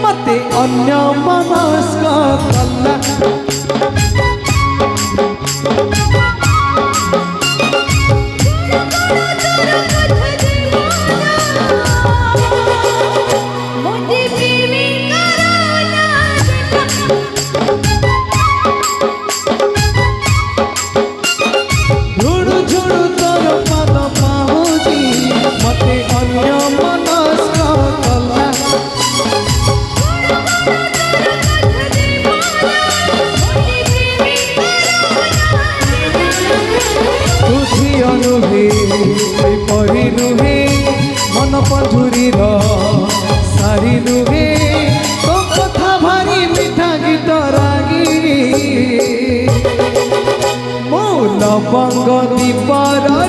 मते अन्य मनस्क कला परी नुहे मन पधुरी सारी नुहे तो कथा भारी मिठा गीत रागी मो लवंग दीपर।